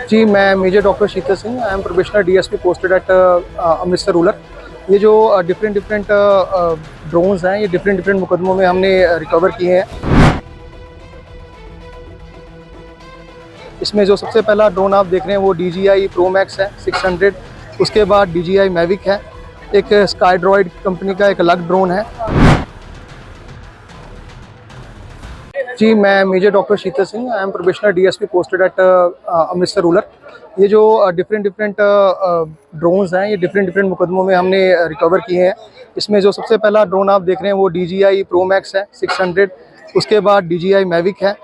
जी, मैं major doctor Sheetal Singh, I am probationer DSP posted at Amritsar rural. ये जो डिफरेंट डिफरेंट ड्रोन्स हैं, ये डिफरेंट डिफरेंट मुकदमों में हमने रिकवर किए हैं। इसमें जो सबसे पहला ड्रोन आप देख रहे हैं वो DJI Pro Max है 600। उसके बाद DJI Mavic है, एक स्काईड्रॉइड कंपनी का एक अलग ड्रोन है। जी, मैं major doctor Sheetal Singh, I am probationer DSP posted at Amritsar rural. ये जो डिफरेंट डिफरेंट ड्रोन्स हैं, ये डिफरेंट डिफरेंट मुकदमों में हमने रिकवर किए हैं। इसमें जो सबसे पहला ड्रोन आप देख रहे हैं वो DJI Pro Max है 600। उसके बाद DJI Mavic है,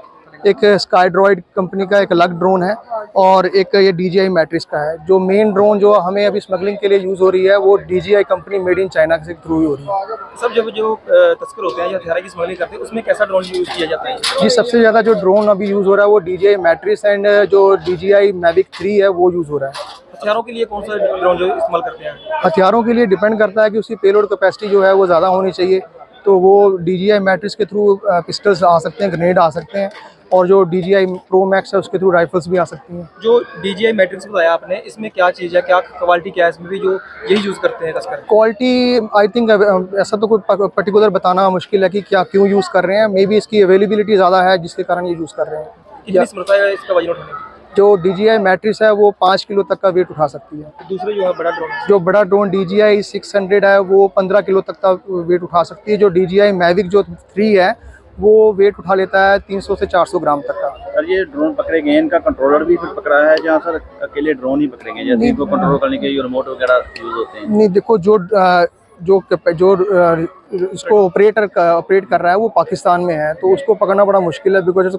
एक स्काईड्रॉइड कंपनी का एक अलग ड्रोन है, और एक ये DJI मैट्रिक्स का है। जो मेन ड्रोन जो हमें अभी स्मगलिंग के लिए यूज़ हो रही है वो DJI company made in China के थ्रू ही हो रही है। सब जब जो तस्कर होते हैं या हथियार की स्मगलिंग करते हैं उसमें कैसा ड्रोन यूज़ किया जाता है? जी, सबसे ज़्यादा जो ड्रोन अभी यूज़ हो रहा है वो DJI मैट्रिक्स एंड जो DJI Mavic 3 है वो यूज़ हो रहा है। हथियारों के लिए कौन सा ड्रोन जो इस्तेमाल करते हैं? हथियारों के लिए डिपेंड करता है कि उसकी पेलोड कैपेसिटी जो है वो ज़्यादा होनी चाहिए, तो वो DJI मैट्रिक्स के थ्रू पिस्टल्स आ सकते हैं, ग्रेनेड आ सकते हैं, और जो DJI Pro Max है उसके थ्रू राइफल्स भी आ सकती हैं। जो DJI मैट्रिक्स बताया आपने, इसमें क्या चीज़ है, क्या क्वालिटी क्या है इसमें भी जो यही यूज़ करते हैं तस्कर? क्वालिटी आई थिंक ऐसा तो कोई पर्टिकुलर बताना मुश्किल है कि क्या क्यों यूज़ कर रहे हैं। मे बी इसकी अवेलेबिलिटी ज़्यादा है जिसके कारण ये यूज़ कर रहे हैं। कितनी क्षमता है इसका वजन उठाने की? जो DJI मैट्रिक्स है वो 5 किलो तक का वेट उठा सकती है। दूसरे जो है बड़ा ड्रोन है, जो बड़ा ड्रोन DJI 600 है वो 15 किलो तक का वेट उठा सकती है। जो DJI Mavic जो 3 है वो वेट उठा लेता है 300 से 400 ग्राम तक का। सर ये ड्रोन पकड़े गए, इनका कंट्रोलर भी फिर पकड़ा है जहाँ सर अकेले ड्रोन ही पकड़ेंगे, जैसे इनको कंट्रोल करने के लिए रिमोट वगैरह यूज होते हैं? नहीं, देखो जो इसको ऑपरेट कर रहा है वो पाकिस्तान में है, तो उसको पकड़ना बड़ा मुश्किल है, बिकॉज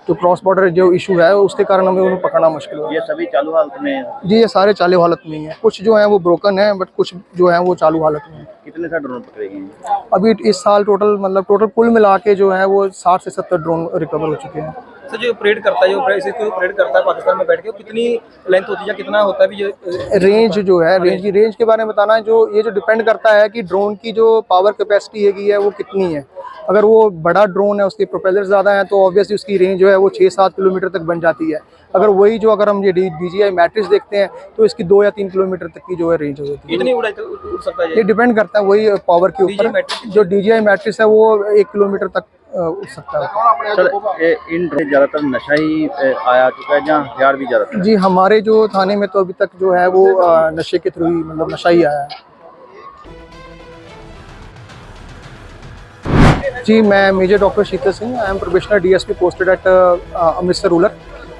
क्रॉस बॉर्डर जो इशू है उसके कारण हमें उन्हें पकड़ना मुश्किल है। ये सभी चालू हालत में है? जी, ये सारे चालू हालत में ही हैं। कुछ जो हैं वो ब्रोकन हैं, बट कुछ जो हैं वो चालू हालत में हैं। कितने सर ड्रोन पकड़े गए हैं अभी इस साल टोटल कुल मिला के जो है वो 60 से 70 ड्रोन रिकवर हो चुके हैं। सर जो ऑपरेट करता है, जो ऑपरेट करता है पाकिस्तान में बैठ के, कितनी लेंथ होती है या कितना होता है भी ये रेंज जो है, रेंज के बारे में बताना है, जो डिपेंड करता है कि ड्रोन की जो पावर कैपेसिटी है वो कितनी है। अगर वो बड़ा ड्रोन है, उसके प्रोपेलर ज़्यादा हैं, तो ऑब्वियसली उसकी रेंज जो है वो 6-7 किलोमीटर तक बन जाती है। अगर हम ये DJI मैट्रिक्स देखते हैं तो इसकी 2 या 3 किलोमीटर तक की जो है रेंज हो जाती है। कितनी उड़ सकता है ये डिपेंड करता है वही पावर के ऊपर। जो DJI मैट्रिक्स है वो 1 किलोमीटर तक उड़ सकता है। सर इन ज़्यादातर नशा ही आया चुका है जहाँ हथियार भी ज़्यादातर? जी, हमारे जो थाने में तो अभी तक जो है वो नशे के थ्रू ही, मतलब नशा ही आया है। जी, मैं major doctor Sheetal Singh, I am probationer DSP posted at Amritsar rural.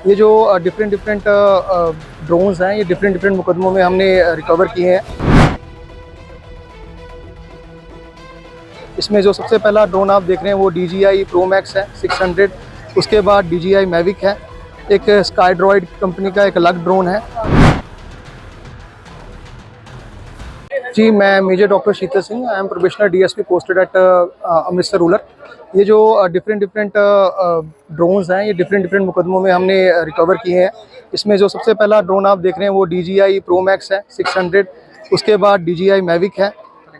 ये जो डिफरेंट डिफरेंट ड्रोन्स हैं, ये डिफरेंट डिफरेंट मुकदमों में हमने रिकवर किए हैं। इसमें जो सबसे पहला ड्रोन आप देख रहे हैं वो DJI Pro Max है 600। उसके बाद DJI Mavic है, एक स्काईड्रॉइड कंपनी का एक अलग ड्रोन है। जी, मैं major doctor Sheetal Singh, I am probationer DSP posted at Amritsar rural. ये जो डिफरेंट डिफरेंट ड्रोन्स हैं, ये डिफरेंट डिफरेंट मुकदमों में हमने रिकवर किए हैं। इसमें जो सबसे पहला ड्रोन आप देख रहे हैं वो DJI Pro Max है 600। उसके बाद DJI Mavic है,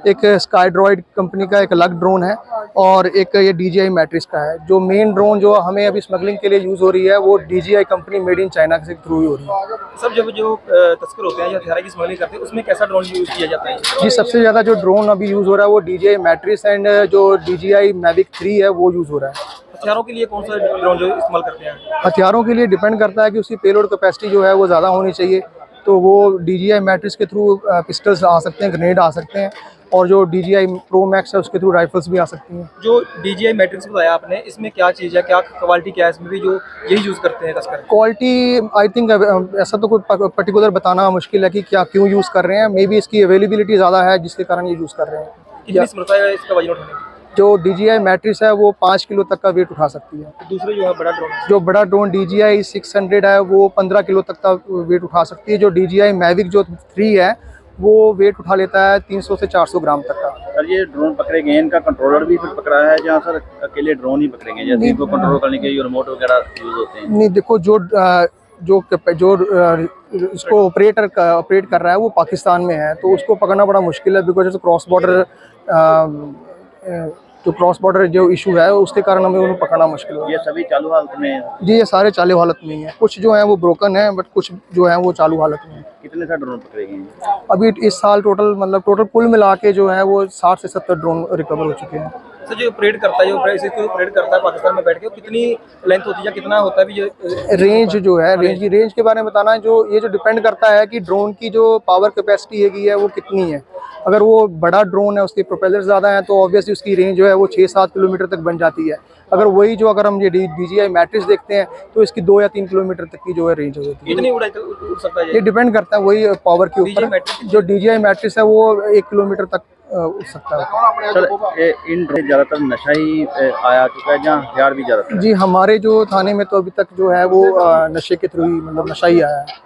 एक स्काईड्रॉइड कंपनी का एक अलग ड्रोन है, और एक ये DJI मैट्रिक्स का है। जो मेन ड्रोन जो हमें अभी स्मगलिंग के लिए यूज़ हो रही है वो DJI company made in China के थ्रू ही हो रही है। सब जब जो तस्कर होते हैं या हथियार की स्मगलिंग करते हैं उसमें कैसा ड्रोन यूज़ किया जाता है? जी, सबसे ज़्यादा जो ड्रोन अभी यूज़ हो रहा है वो DJI मैट्रिक्स एंड जो DJI Mavic 3 है वो यूज़ हो रहा है। हथियारों के लिए कौन सा ड्रोन जो इस्तेमाल करते हैं? हथियारों के लिए डिपेंड करता है कि उसकी पेलोड कैपेसिटी जो है वो ज़्यादा होनी चाहिए, तो वो DJI मैट्रिक्स के थ्रू पिस्टल्स आ सकते हैं, ग्रेनेड आ सकते हैं, और जो DJI Pro Max है उसके थ्रू राइफल्स भी आ सकती हैं। जो DJI मैट्रिक्स बताया आपने, इसमें क्या चीज़ है, क्या क्वालिटी क्या है इसमें भी जो यही यूज़ करते हैं तस्कर? क्वालिटी आई थिंक ऐसा तो कोई पर्टिकुलर बताना मुश्किल है कि क्या क्यों यूज़ कर रहे हैं। मे बी इसकी अवेलेबिलिटी ज़्यादा है जिसके कारण ये यूज़ कर रहे हैं। कितनी क्षमता है इसका वजन उठाने की? जो DJI मैट्रिक्स है वो 5 किलो तक का वेट उठा सकती है। दूसरे जो है बड़ा ड्रोन है, जो बड़ा ड्रोन DJI 600 है वो 15 किलो तक का वेट उठा सकती है। जो DJI Mavic जो 3 है वो वेट उठा लेता है 300 से 400 ग्राम तक का। सर ये ड्रोन पकड़े गए, इनका कंट्रोलर भी फिर पकड़ा है जहाँ सर अकेले ड्रोन ही पकड़ेंगे, जैसे इनको कंट्रोल करने के लिए रिमोट वगैरह यूज होते हैं? नहीं, देखो इसको ऑपरेट कर रहा है वो पाकिस्तान में है, तो उसको पकड़ना बड़ा मुश्किल है, बिकॉज क्रॉस बॉर्डर जो क्रॉस बॉर्डर जो इशू है उसके कारण हमें उन्हें पकड़ना मुश्किल हो ये सभी चालू हालत में हैं। जी ये सारे चालू हालत में ही है, कुछ जो है वो ब्रोकन है बट कुछ जो है वो चालू हालत में है। कितने सा ड्रोन पकड़े गए हैं? अभी इस साल टोटल कुल मिला के जो है वो 60 से 70 ड्रोन रिकवर हो चुके हैं। सर जो परेड करता है, जो परेड करता है पाकिस्तान में बैठ के, वो कितनी लेंथ होती है या कितना होता है भी ये रेंज जो है रेंज के बारे में बताना है, जो ये जो डिपेंड करता है कि ड्रोन की जो पावर कैपेसिटी है वो कितनी है। अगर वो बड़ा ड्रोन है, उसके प्रोपेलर ज़्यादा हैं, तो ऑब्वियसली उसकी रेंज जो है वो 6-7 किलोमीटर तक बन जाती है। अगर हम ये DJI मैट्रिक्स देखते हैं तो इसकी 2 या 3 किलोमीटर तक की जो है रेंज हो जाती है। कितनी उड़ सकता है ये डिपेंड करता है वही पावर के ऊपर। जो DJI मैट्रिक्स है वो 1 किलोमीटर तक उड़ सकता है। सर इन ड्रोन ज़्यादातर नशा ही आया चुका है, जहाँ हथियार भी ज़्यादातर? जी हमारे जो थाने में तो अभी तक जो है वो नशे के थ्रू ही मतलब नशा ही आया है।